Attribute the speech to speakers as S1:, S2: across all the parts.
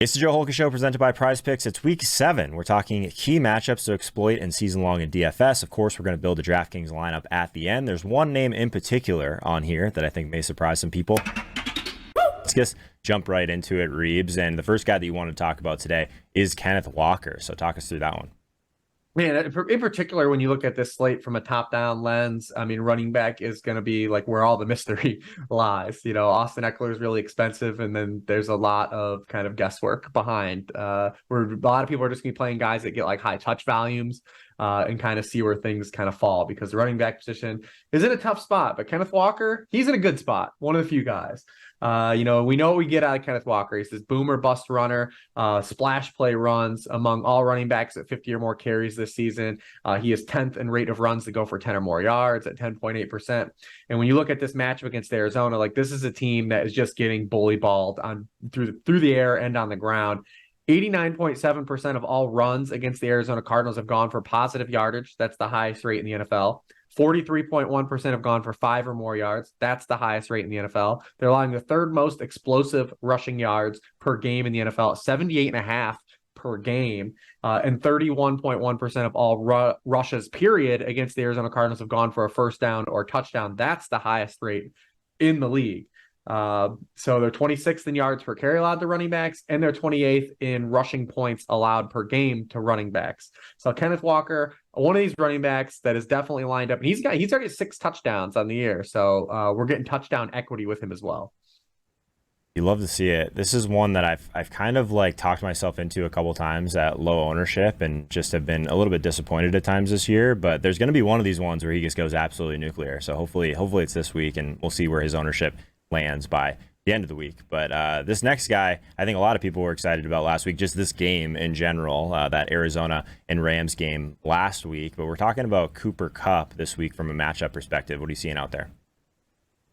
S1: It's the Joe Holka Show presented by PrizePicks. It's week 7. We're talking key matchups to exploit in season long in DFS. Of course, we're going to build a DraftKings lineup at the end. There's one name in particular on here that I think may surprise some people. Let's just jump right into it, Reebs. And the first guy that you want to talk about today is Kenneth Walker. So talk us through that one.
S2: Man, in particular, when you look at this slate from a top-down lens, I mean, running back is going to be like where all the mystery lies. You know, Austin Eckler is really expensive, and then there's a lot of kind of guesswork behind where a lot of people are just going to be playing guys that get like high touch volumes and kind of see where things kind of fall because the running back position is in a tough spot. But Kenneth Walker, he's in a good spot, one of the few guys. We know what we get out of Kenneth Walker. He's this boomer bust runner, splash play runs among all running backs at 50 or more carries this season. He is 10th in rate of runs to go for 10 or more yards at 10.8%. And when you look at this matchup against Arizona, like this is a team that is just getting bully balled on through the air and on the ground. 89.7% of all runs against the Arizona Cardinals have gone for positive yardage. That's the highest rate in the NFL. 43.1% have gone for 5 or more yards. That's the highest rate in the NFL. They're allowing the third most explosive rushing yards per game in the NFL, 78.5 per game. And 31.1% of all rushes, period, against the Arizona Cardinals have gone for a first down or touchdown. That's the highest rate in the league. So they're 26th in yards per carry allowed to running backs, and they're 28th in rushing points allowed per game to running backs. So Kenneth Walker, one of these running backs that is definitely lined up, and he's already 6 touchdowns on the year. So we're getting touchdown equity with him as well.
S1: You love to see it. This is one that I've kind of like talked myself into a couple times at low ownership and just have been a little bit disappointed at times this year. But there's going to be one of these ones where he just goes absolutely nuclear. So hopefully it's this week, and we'll see where his ownership lands by the end of the week. But this next guy, I think a lot of people were excited about last week, just this game in general, that Arizona and Rams game last week. But we're talking about Cooper Kupp this week from a matchup perspective. What are you seeing out there?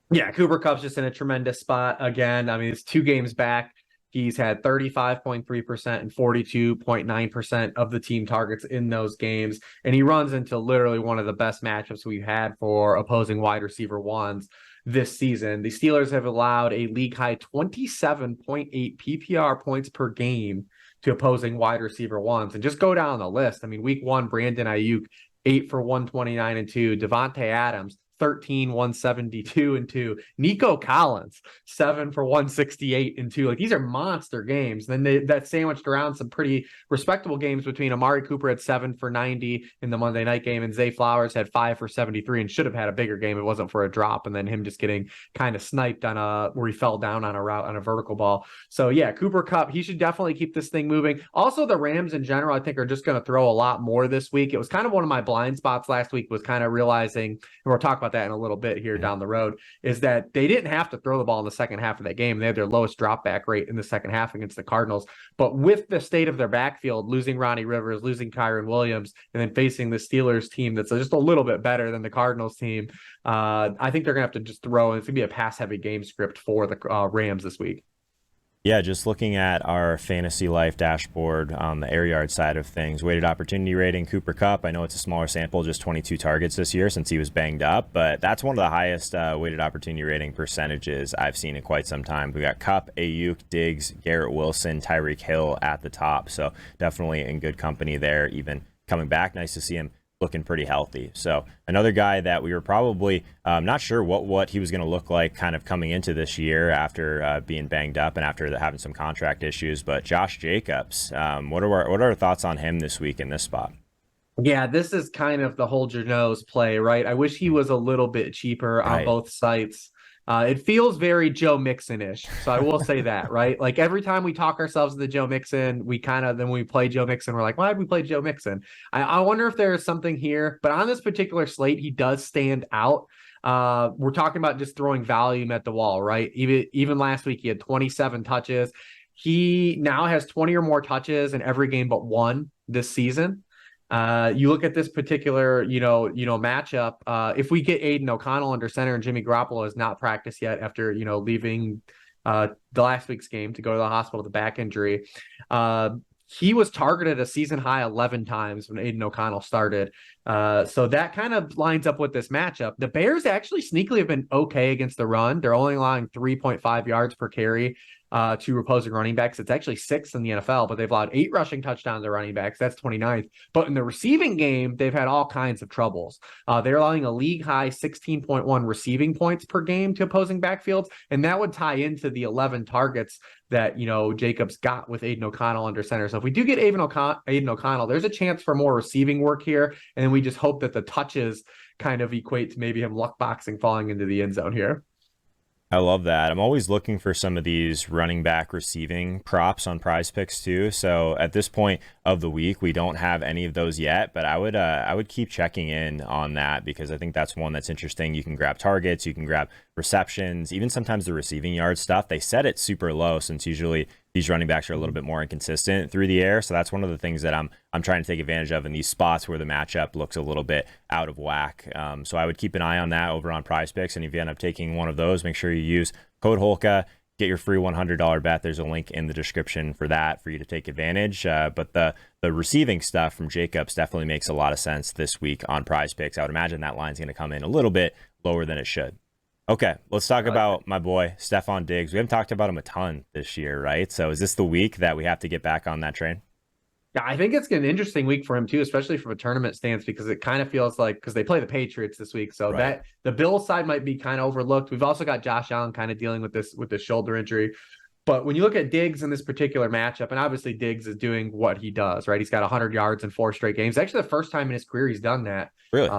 S2: Yeah, Cooper Kupp's just in a tremendous spot again. I mean, it's 2 games back. He's had 35.3% and 42.9% of the team targets in those games. And he runs into literally one of the best matchups we've had for opposing wide receiver ones this season. The Steelers have allowed a league high 27.8 PPR points per game to opposing wide receiver ones. And just go down the list. I mean, week 1, Brandon Ayuk, 8 for 129 and 2. Devontae Adams, 13, 172 and 2. Nico Collins, 7 for 168 and 2. Like, these are monster games. Then that sandwiched around some pretty respectable games between Amari Cooper had 7 for 90 in the Monday night game, and Zay Flowers had 5 for 73 and should have had a bigger game. It wasn't for a drop, and then him just getting kind of sniped on where he fell down on a route on a vertical ball. So yeah, Cooper Kupp, he should definitely keep this thing moving. Also, the Rams in general, I think, are just going to throw a lot more this week. It was kind of one of my blind spots last week, was kind of realizing, and we'll talk about that in a little bit here down the road, is that they didn't have to throw the ball in the second half of that game. They had their lowest drop back rate in the second half against the Cardinals. But with the state of their backfield, losing Ronnie Rivers, losing Kyron Williams, and then facing the Steelers team that's just a little bit better than the Cardinals team, I think they're going to have to just throw, and it's going to be a pass-heavy game script for the Rams this week.
S1: Yeah, just looking at our fantasy life dashboard on the air yard side of things, weighted opportunity rating, Cooper Kupp. I know it's a smaller sample, just 22 targets this year since he was banged up, but that's one of the highest weighted opportunity rating percentages I've seen in quite some time. We got Kupp, Ayuk, Diggs, Garrett Wilson, Tyreek Hill at the top, so definitely in good company there, even coming back. Nice to see him looking pretty healthy. So another guy that we were probably not sure what he was going to look like kind of coming into this year after being banged up and after having some contract issues, but Josh Jacobs, what are our thoughts on him this week in this spot?
S2: Yeah, this is kind of the hold your nose play, right? I wish he was a little bit cheaper on both sites. It feels very Joe Mixon-ish. So I will say that, right? Like every time we talk ourselves into Joe Mixon, then when we play Joe Mixon, we're like, why did we play Joe Mixon? I wonder if there is something here, but on this particular slate, he does stand out. We're talking about just throwing volume at the wall, right? Even last week, he had 27 touches. He now has 20 or more touches in every game but one this season. You look at this particular, matchup. If we get Aiden O'Connell under center and Jimmy Garoppolo has not practiced yet after, leaving the last week's game to go to the hospital with a back injury, he was targeted a season high 11 times when Aiden O'Connell started. So that kind of lines up with this matchup. The Bears actually sneakily have been okay against the run. They're only allowing 3.5 yards per carry to opposing running backs. It's actually sixth in the NFL, but they've allowed 8 rushing touchdowns to running backs. That's 29th. But in the receiving game, they've had all kinds of troubles. They're allowing a league high 16.1 receiving points per game to opposing backfields, and that would tie into the 11 targets that, Jacobs got with Aiden O'Connell under center. So if we do get Aiden O'Connell, there's a chance for more receiving work here, and then we just hope that the touches kind of equate to maybe him luck boxing falling into the end zone here.
S1: I love that. I'm always looking for some of these running back receiving props on PrizePicks too. So at this point of the week, we don't have any of those yet, but I would keep checking in on that because I think that's one that's interesting. You can grab targets, you can grab receptions, even sometimes the receiving yard stuff. They set it super low since usually these running backs are a little bit more inconsistent through the air. So that's one of the things that I'm trying to take advantage of in these spots where the matchup looks a little bit out of whack. So I would keep an eye on that over on PrizePicks. And if you end up taking one of those, make sure you use code Holka, get your free $100 bet. There's a link in the description for that for you to take advantage. But the receiving stuff from Jacobs definitely makes a lot of sense this week on PrizePicks. I would imagine that line's going to come in a little bit lower than it should. Okay, let's talk about my boy, Stefon Diggs. We haven't talked about him a ton this year, right? So is this the week that we have to get back on that train?
S2: Yeah, I think it's an interesting week for him too, especially from a tournament stance, because it kind of feels like because they play the Patriots this week, so that the Bills side might be kind of overlooked. We've also got Josh Allen kind of dealing with this shoulder injury. But when you look at Diggs in this particular matchup, and obviously Diggs is doing what he does, right? He's got 100 yards in 4 straight games. Actually, the first time in his career he's done that.
S1: Really?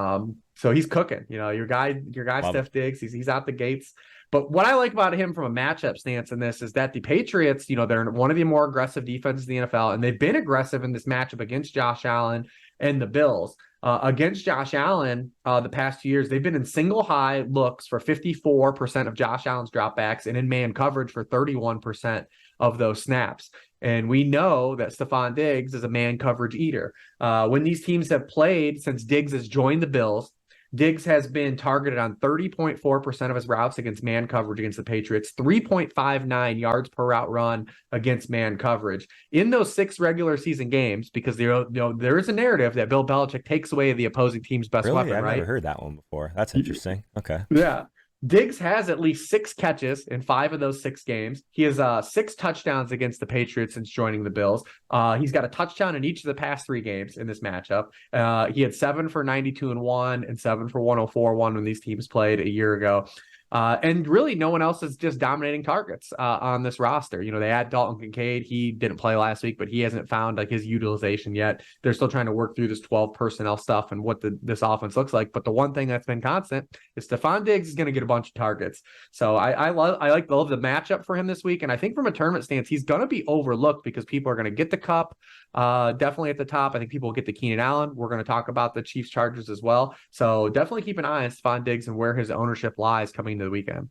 S2: So he's cooking. Your guy, Steph Diggs, he's out the gates. But what I like about him from a matchup stance in this is that the Patriots, they're one of the more aggressive defenses in the NFL, and they've been aggressive in this matchup against Josh Allen and the Bills. Against Josh Allen, the past 2 years, they've been in single high looks for 54% of Josh Allen's dropbacks and in man coverage for 31% of those snaps. And we know that Stefon Diggs is a man coverage eater. When these teams have played since Diggs has joined the Bills, Diggs has been targeted on 30.4% of his routes against man coverage against the Patriots, 3.59 yards per route run against man coverage. In those 6 regular season games, because there is a narrative that Bill Belichick takes away the opposing team's best weapon,
S1: I've
S2: right?
S1: never heard that one before. That's interesting. Okay.
S2: Yeah. Diggs has at least 6 catches in 5 of those 6 games. He has 6 touchdowns against the Patriots since joining the Bills. He's got a touchdown in each of the past 3 games in this matchup. He had 7 for 92 and 1 and 7 for 104 1 when these teams played a year ago. And really no one else is just dominating targets on this roster. They had Dalton Kincaid. He didn't play last week, but he hasn't found like his utilization yet. They're still trying to work through this 12 personnel stuff and what this offense looks like. But the one thing that's been constant is Stefon Diggs is going to get a bunch of targets. So I love the matchup for him this week. And I think from a tournament stance, he's going to be overlooked because people are going to get the Kupp definitely at the top. I think people will get the Keenan Allen. We're going to talk about the Chiefs Chargers as well. So definitely keep an eye on Stefon Diggs and where his ownership lies coming to the weekend.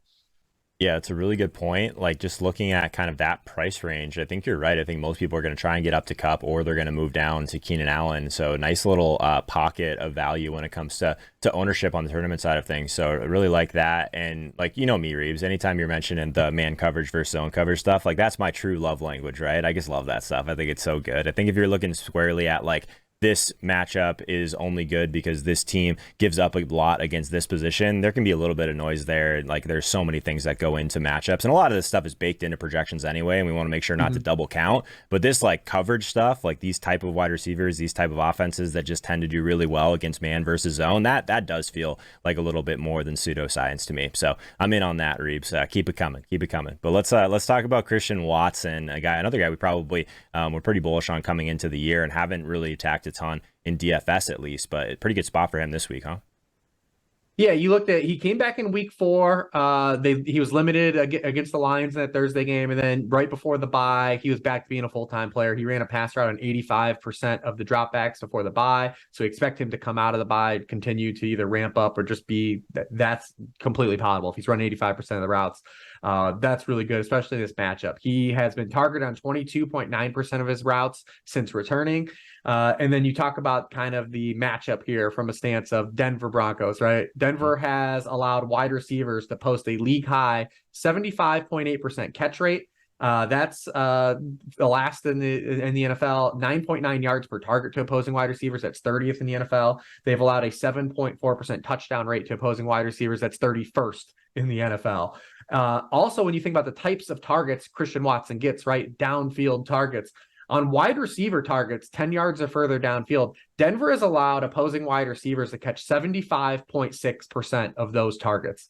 S1: Yeah, it's a really good point. Like just looking at kind of that price range, I think you're right. I think most people are going to try and get up to Kupp or they're going to move down to Keenan Allen. So nice little pocket of value when it comes to ownership on the tournament side of things. So I really like that. And like, me, Reeves, anytime you're mentioning the man coverage versus zone coverage stuff, like that's my true love language, right? I just love that stuff. I think it's so good. I think if you're looking squarely at like, this matchup is only good because this team gives up a lot against this position, there can be a little bit of noise there. Like there's so many things that go into matchups, and a lot of this stuff is baked into projections anyway, and we want to make sure not to double count. But this like coverage stuff, like these type of wide receivers, these type of offenses that just tend to do really well against man versus zone, that does feel like a little bit more than pseudoscience to me. So I'm in on that, Reeves. Keep it coming. But let's talk about Christian Watson, another guy we probably were pretty bullish on coming into the year and haven't really attacked a ton in DFS at least, but a pretty good spot for him this week, huh?
S2: Yeah, he came back in week 4. He was limited against the Lions in that Thursday game. And then right before the bye, he was back to being a full-time player. He ran a pass route on 85% of the dropbacks before the bye. So we expect him to come out of the bye, continue to either ramp up or just be, that's completely possible. If he's running 85% of the routes, that's really good, especially in this matchup. He has been targeted on 22.9% of his routes since returning. And then you talk about kind of the matchup here from a stance of Denver Broncos, right? Denver has allowed wide receivers to post a league high 75.8% catch rate That's the last in the NFL. 9.9 yards per target to opposing wide receivers. That's 30th in the NFL. They've allowed a 7.4% touchdown rate to opposing wide receivers. That's 31st in the NFL. Also, when you think about the types of targets Christian Watson gets, right, downfield targets. On wide receiver targets, 10 yards or further downfield, Denver has allowed opposing wide receivers to catch 75.6% of those targets.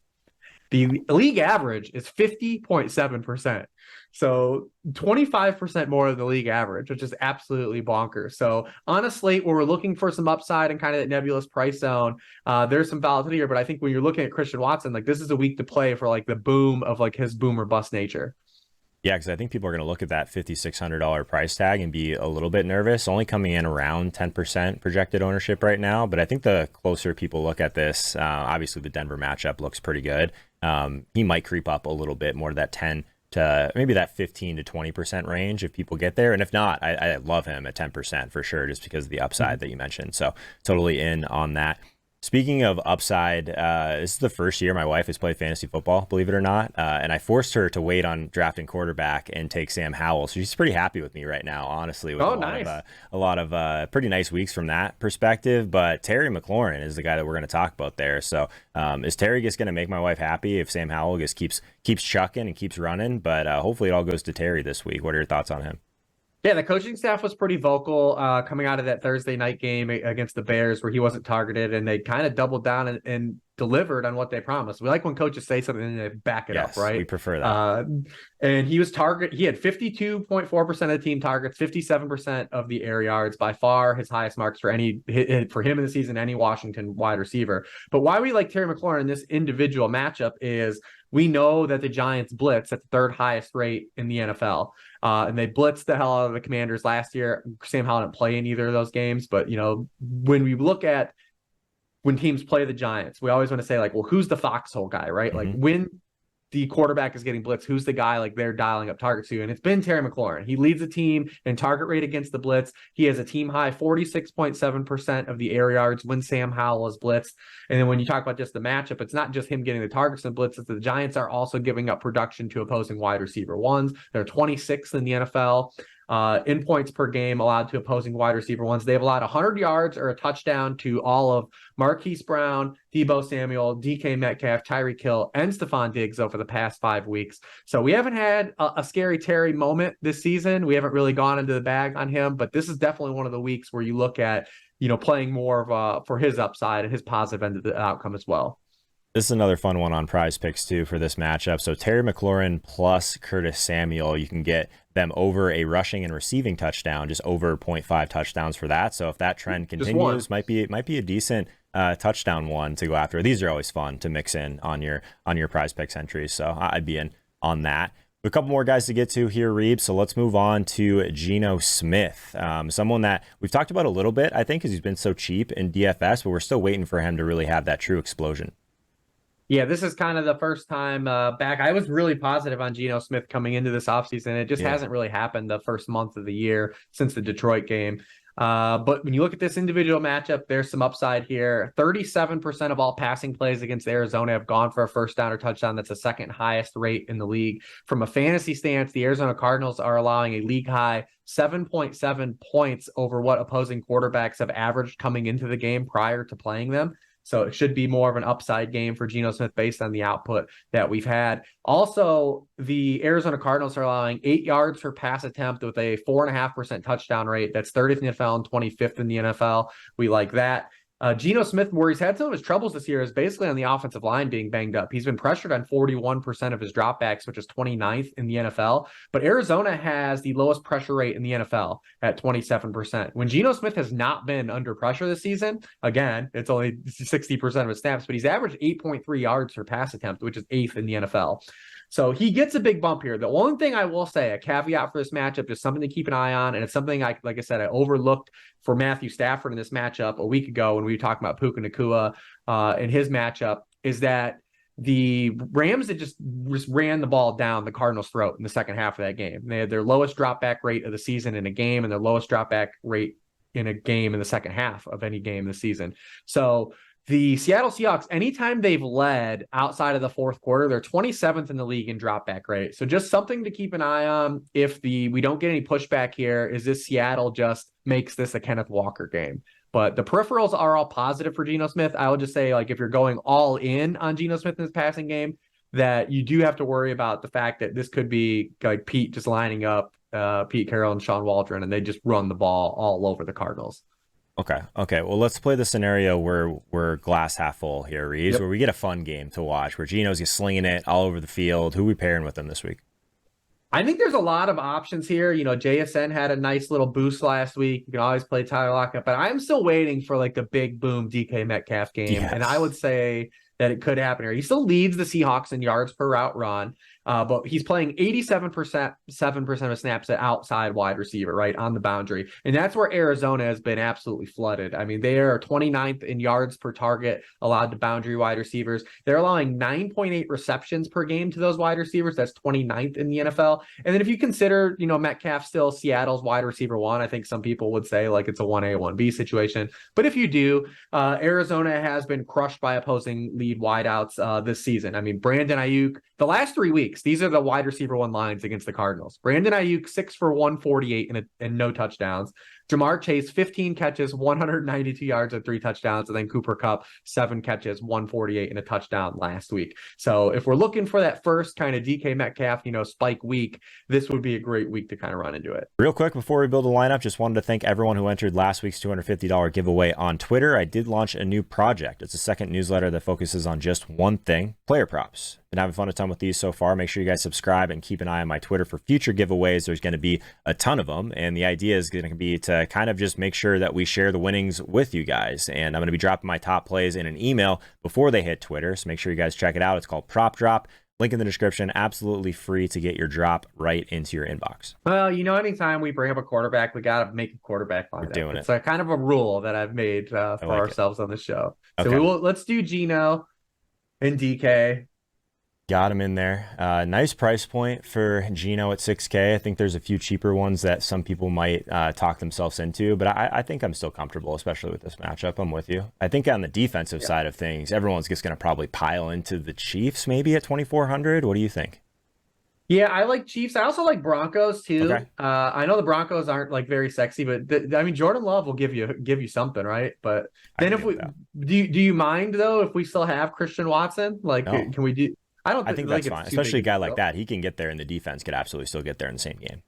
S2: The league average is 50.7%. So 25% more than the league average, which is absolutely bonkers. So on a slate where we're looking for some upside and kind of that nebulous price zone, there's some volatility here. But I think when you're looking at Christian Watson, like this is a week to play for like the boom of like his boom or bust nature.
S1: Yeah, because I think people are going to look at that $5,600 price tag and be a little bit nervous, only coming in around 10% projected ownership right now. But I think the closer people look at this, obviously the Denver matchup looks pretty good. He might creep up a little bit more to that 10 to maybe that 15 to 20% range if people get there. And if not, I love him at 10% for sure, just because of the upside that you mentioned. So totally in on that. Speaking of upside, this is the first year my wife has played fantasy football, believe it or not. And I forced her to wait on drafting quarterback and take Sam Howell. So she's pretty happy with me right now, honestly, with a lot of pretty nice weeks from that perspective. But Terry McLaurin is the guy that we're going to talk about there. So is Terry just going to make my wife happy if Sam Howell just keeps chucking and keeps running? But hopefully it all goes to Terry this week. What are your thoughts on him?
S2: Yeah, the coaching staff was pretty vocal coming out of that Thursday night game against the Bears where he wasn't targeted, and they kind of doubled down and delivered on what they promised. We like when coaches say something and they back it up, right?
S1: We prefer that.
S2: And he had 52.4% of the team targets, 57% of the air yards, by far his highest marks for him in the season, any Washington wide receiver. But why we like Terry McLaurin in this individual matchup is we know that the Giants blitz at the third highest rate in the NFL. And they blitzed the hell out of the Commanders last year. Sam Howell didn't play in either of those games. But, when we look at when teams play the Giants, we always want to say, like, well, who's the foxhole guy, right? Mm-hmm. Like, when the quarterback is getting blitzed, who's the guy like they're dialing up targets to? And it's been Terry McLaurin. He leads the team in target rate against the blitz. He has a team high 46.7% of the air yards when Sam Howell is blitzed. And then when you talk about just the matchup, it's not just him getting the targets and blitzes. The Giants are also giving up production to opposing wide receiver ones. They're 26th in the NFL. In points per game allowed to opposing wide receiver ones. They've allowed 100 yards or a touchdown to all of Marquise Brown, Deebo Samuel, DK Metcalf, Tyreek Hill, and Stefon Diggs over the past 5 weeks. So we haven't had a scary Terry moment this season. We haven't really gone into the bag on him, but this is definitely one of the weeks where you look at, playing more of for his upside and his positive end of the outcome as well.
S1: This is another fun one on PrizePicks too for this matchup. So Terry McLaurin plus Curtis Samuel, you can get them over a rushing and receiving touchdown, just over 0.5 touchdowns for that. So if that trend continues, might be a decent touchdown one to go after. These are always fun to mix in on your PrizePicks entries. So I'd be in on that. A couple more guys to get to here, Reeb. So let's move on to Gino Smith, someone that we've talked about a little bit, I think, because he's been so cheap in DFS, but we're still waiting for him to really have that true explosion.
S2: Yeah, this is kind of the first time back. I was really positive on Gino Smith coming into this offseason. It just hasn't really happened the first month of the year since the Detroit game. But when you look at this individual matchup, there's some upside here. 37% of all passing plays against Arizona have gone for a first down or touchdown. That's the second highest rate in the league. From a fantasy stance, the Arizona Cardinals are allowing a league high 7.7 points over what opposing quarterbacks have averaged coming into the game prior to playing them. So it should be more of an upside game for Gino Smith based on the output that we've had. Also, the Arizona Cardinals are allowing 8 yards per pass attempt with a 4.5% touchdown rate. That's 30th in the NFL and 25th in the NFL. We like that. Gino Smith, where he's had some of his troubles this year, is basically on the offensive line being banged up. He's been pressured on 41% of his dropbacks, which is 29th in the NFL. But Arizona has the lowest pressure rate in the NFL at 27%. When Gino Smith has not been under pressure this season, again, it's only 60% of his snaps, but he's averaged 8.3 yards per pass attempt, which is 8th in the NFL. So he gets a big bump here. The only thing I will say, a caveat for this matchup, is something to keep an eye on, and it's something like I said, I overlooked for Matthew Stafford in this matchup a week ago when we were talking about Puka Nacua in his matchup, is that the Rams that just ran the ball down the Cardinals' throat in the second half of that game. They had their lowest dropback rate of the season in a game and their lowest dropback rate in a game in the second half of any game this season. So The Seattle Seahawks, anytime they've led outside of the fourth quarter, they're 27th in the league in dropback rate. So just something to keep an eye on. If we don't get any pushback here, is this Seattle just makes this a Kenneth Walker game? But the peripherals are all positive for Gino Smith. I would just say, like, if you're going all in on Gino Smith in his passing game, that you do have to worry about the fact that this could be like Pete just lining up Pete Carroll and Sean Waldron, and they just run the ball all over the Cardinals.
S1: Okay. Well, let's play the scenario where we're glass half full here, Reeves,
S2: Yep.
S1: where we get a fun game to watch, where Gino's just slinging it all over the field. Who are we pairing with him this week?
S2: I think there's a lot of options here. You know, JSN had a nice little boost last week. You can always play Tyler Lockett, but I'm still waiting for like the big boom DK Metcalf game.
S1: Yes.
S2: And I would say that it could happen here. He still leads the Seahawks in yards per route run, but he's playing 7% of snaps at outside wide receiver, right, on the boundary. And that's where Arizona has been absolutely flooded. I mean, they are 29th in yards per target allowed to boundary wide receivers. They're allowing 9.8 receptions per game to those wide receivers. That's 29th in the NFL. And then if you consider, you know, Metcalf still Seattle's wide receiver one, I think some people would say like it's a 1A, 1B situation. But if you do, Arizona has been crushed by opposing lead wideouts this season. I mean, Brandon Ayuk, the last 3 weeks, these are the wide receiver one lines against the Cardinals. Brandon Ayuk, 6 for 148 and no touchdowns. Jamar Chase, 15 catches, 192 yards and 3 touchdowns. And then Cooper Kupp, 7 catches, 148 and a touchdown last week. So if we're looking for that first kind of DK Metcalf, you know, spike week, this would be a great week to kind of run into it.
S1: Real quick, before we build a lineup, just wanted to thank everyone who entered last week's $250 giveaway on Twitter. I did launch a new project. It's a second newsletter that focuses on just one thing, player props. Been having fun a ton with these so far. Make sure you guys subscribe and keep an eye on my Twitter for future giveaways. There's going to be a ton of them, and the idea is going to be to kind of just make sure that we share the winnings with you guys. And I'm going to be dropping my top plays in an email before they hit Twitter, so make sure you guys check it out. It's called Prop Drop. Link in the description. Absolutely free to get your drop right into your inbox.
S2: Well, you know, anytime we bring up a quarterback, we got to make a quarterback lineup.
S1: We're doing
S2: It's a kind of a rule that I've made for
S1: like
S2: ourselves on the show. So
S1: Okay.
S2: let's do Gino and DK.
S1: Got him in there. Nice price point for Gino at 6K. I think there's a few cheaper ones that some people might talk themselves into, but I think I'm still comfortable, especially with this matchup. I'm with you. I think on the defensive side of things, everyone's just going to probably pile into the Chiefs maybe at 2,400. What do you think?
S2: Yeah, I like Chiefs. I also like Broncos too.
S1: Okay.
S2: I know the Broncos aren't like very sexy, but I mean Jordan Love will give you something, right? But then if we do you mind though if we still have Christian Watson? Like,
S1: No.
S2: can we do?
S1: I think that's fine, especially a guy like that. He can get there, and the defense could absolutely still get there in the same game.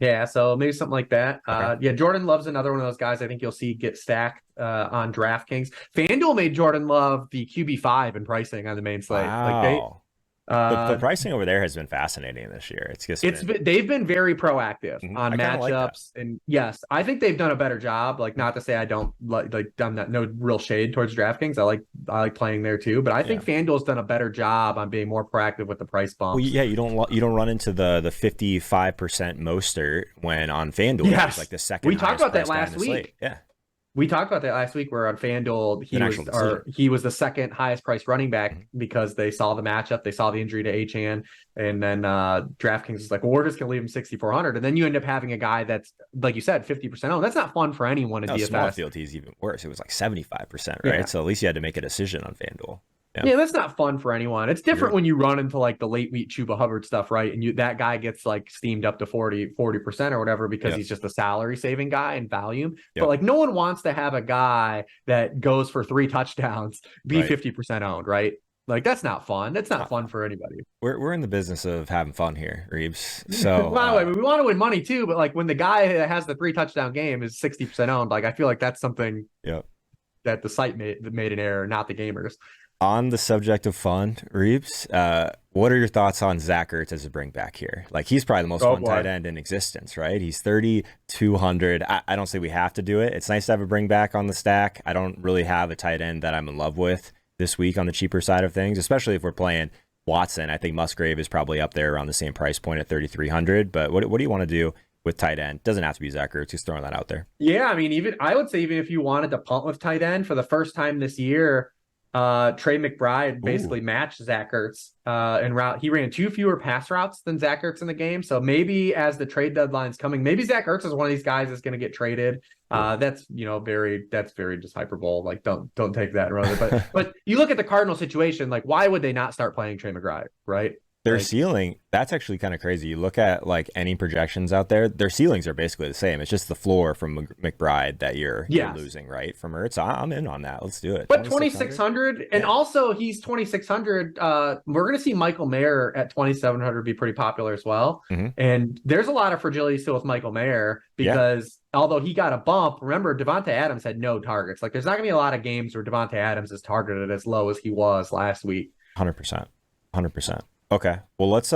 S2: Yeah, so maybe something like that.
S1: Okay.
S2: Yeah, Jordan Love's another one of those guys I think you'll see get stacked on DraftKings. FanDuel made Jordan Love the QB5 in pricing on the main slate.
S1: Wow. The pricing over there has been fascinating this year. It's just
S2: they've been very proactive on
S1: I like
S2: matchups, and yes, I think they've done a better job. Like, not to say I don't like I'm not no real shade towards DraftKings. I like playing there too, but I think FanDuel's done a better job on being more proactive with the price bumps.
S1: Well, yeah, you don't run into the 55% Mostert when on FanDuel.
S2: Yes,
S1: it's like the second.
S2: We talked about that
S1: last
S2: last week.
S1: Slate. Yeah.
S2: We talked about that last week where on FanDuel he was the second highest priced running back because they saw the matchup, they saw the injury to Achane, and then DraftKings was like, well, we're just gonna leave him 6,400, and then you end up having a guy that's like you said 50% owned. That's not fun for anyone in DFS.
S1: Small field, he's even worse. It was like 75%, right?
S2: Yeah.
S1: So at least you had to make a decision on FanDuel.
S2: Yeah, that's not fun for anyone. It's different when you run into like the late week Chuba Hubbard stuff, right? And that guy gets like steamed up to 40% or whatever because he's just a salary saving guy and volume. But like no one wants to have a guy that goes for 3 touchdowns be 50% owned, right? Like that's not fun. That's not fun for anybody.
S1: We're in the business of having fun here, Reeves. So
S2: by the way, we want to win money too, but like when the guy that has the 3 touchdown game is 60% owned, like I feel like that's something that the site made an error, not the gamers.
S1: On the subject of fun, Reeves, what are your thoughts on Zach Ertz as a bring back here? Like he's probably the most fun tight end in existence, right? He's 3,200. I don't say we have to do it. It's nice to have a bring back on the stack. I don't really have a tight end that I'm in love with this week on the cheaper side of things, especially if we're playing Watson. I think Musgrave is probably up there around the same price point at 3,300. But what do you want to do with tight end? Doesn't have to be Zach Ertz. Just throwing that out there.
S2: Yeah, I mean, I would say even if you wanted to punt with tight end for the first time this year, Trey McBride basically
S1: Ooh.
S2: matched Zach Ertz in route. He ran 2 fewer pass routes than Zach Ertz in the game. So maybe as the trade deadline's coming, maybe Zach Ertz is one of these guys that's going to get traded. That's very just hyperbole. Like don't take that and run with it. But you look at the Cardinal situation, like why would they not start playing Trey McBride, right?
S1: Their
S2: Like,
S1: ceiling, that's actually kind of crazy. You look at like any projections out there, their ceilings are basically the same. It's just the floor from McBride that you're losing, right? From Ertz. I'm in on that. Let's do it.
S2: But 2,600, and also he's 2,600. We're going to see Michael Mayer at 2,700 be pretty popular as well. And there's a lot of fragility still with Michael Mayer because although he got a bump, remember Devontae Adams had no targets. Like there's not going to be a lot of games where Devontae Adams is targeted as low as he was last week.
S1: 100%. 100%. Okay, well let's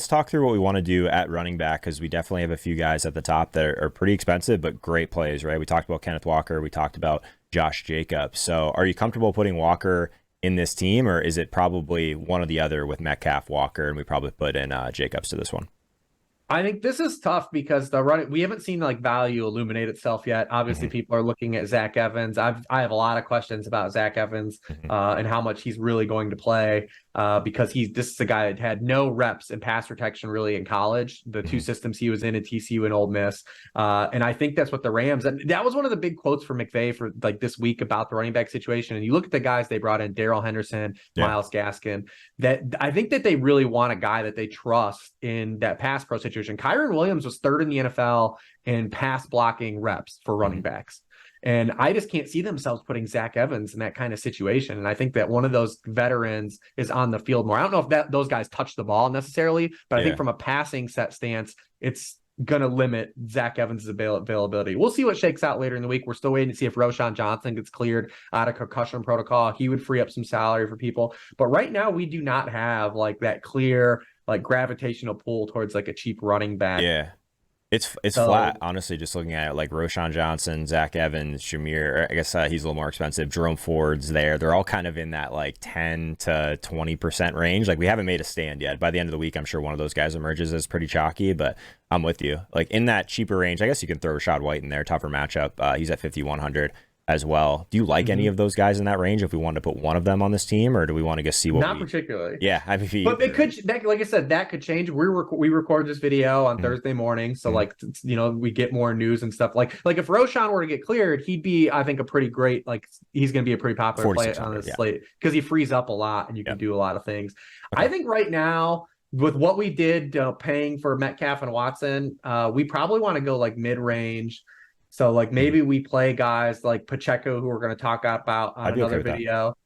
S1: talk through what we want to do at running back, because we definitely have a few guys at the top that are pretty expensive but great plays, right? We talked about Kenneth Walker, we talked about Josh Jacobs. So are you comfortable putting Walker in this team, or is it probably one or the other with Metcalf, Walker, and we probably put in Jacobs to this one?
S2: I think this is tough because we haven't seen like value illuminate itself yet. Obviously, people are looking at Zach Evans. I have a lot of questions about Zach Evans and how much he's really going to play because this is a guy that had no reps in pass protection really in college. The two systems he was in at TCU and Ole Miss, and I think that's what the Rams. And that was one of the big quotes for McVay for like this week about the running back situation. And you look at the guys they brought in: Darrell Henderson, Myles Gaskin. That I think that they really want a guy that they trust in that pass pro situation. Kyron Williams was 3rd in the NFL in pass blocking reps for running backs. And I just can't see themselves putting Zach Evans in that kind of situation. And I think that one of those veterans is on the field more. I don't know if those guys touch the ball necessarily, but I think from a passing set stance, it's going to limit Zach Evans' availability. We'll see what shakes out later in the week. We're still waiting to see if Roschon Johnson gets cleared out of concussion protocol. He would free up some salary for people. But right now, we do not have like that clear like gravitational pull towards like a cheap running back.
S1: Yeah. It's flat, honestly, just looking at it, like Roschon Johnson, Zach Evans, Shamir, I guess he's a little more expensive. Jerome Ford's there. They're all kind of in that like 10 to 20% range. Like we haven't made a stand yet. By the end of the week, I'm sure one of those guys emerges as pretty chalky, but I'm with you. Like in that cheaper range, I guess you can throw Rashad White in there, tougher matchup. He's at 5,100 as well. Do you like any of those guys in that range if we wanted to put one of them on this team, or do we want to just see what
S2: Not particularly.
S1: Yeah, I mean,
S2: but it could, like I said, that could change. We record this video on Thursday morning, so like we get more news and stuff. Like if Roschon were to get cleared, he'd be, I think, a pretty great, like he's going to be a pretty popular play on this slate because he frees up a lot and you can do a lot of things. I think right now, with what we did paying for Metcalf and Watson, we probably want to go like mid-range. So like maybe we play guys like Pacheco, who we're going to talk about on another video.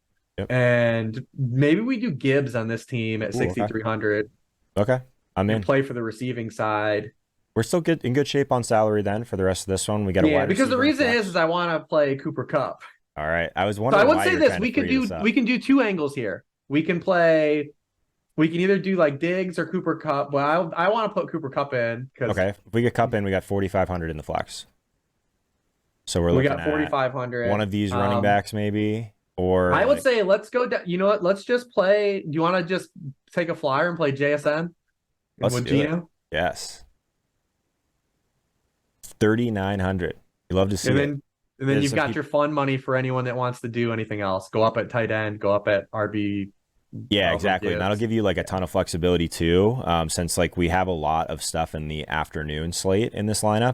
S2: And maybe we do Gibbs on this team at 6,300.
S1: Okay. I'm in.
S2: And play for the receiving side.
S1: We're still in good shape on salary then for the rest of this one. We got a wide
S2: because the reason is I want to play Cooper Kupp.
S1: All right. I was wondering.
S2: So I would say this: we can do 2 angles here. We can either do like Diggs or Cooper Kupp. Well, I want to put Cooper Kupp in.
S1: Okay. If we get Kupp in, we got 4,500 in the flex. So we got
S2: 4,500.
S1: One of these running backs, maybe, or
S2: I would say let's go. You know what? Let's just play. Do you want to just take a flyer and play JSN with Gino?
S1: Yes. 3,900. You love to see it.
S2: And then you've got your fun money for anyone that wants to do anything else. Go up at tight end. Go up at RB.
S1: Yeah, exactly. And that'll give you like a ton of flexibility too, since like we have a lot of stuff in the afternoon slate in this lineup.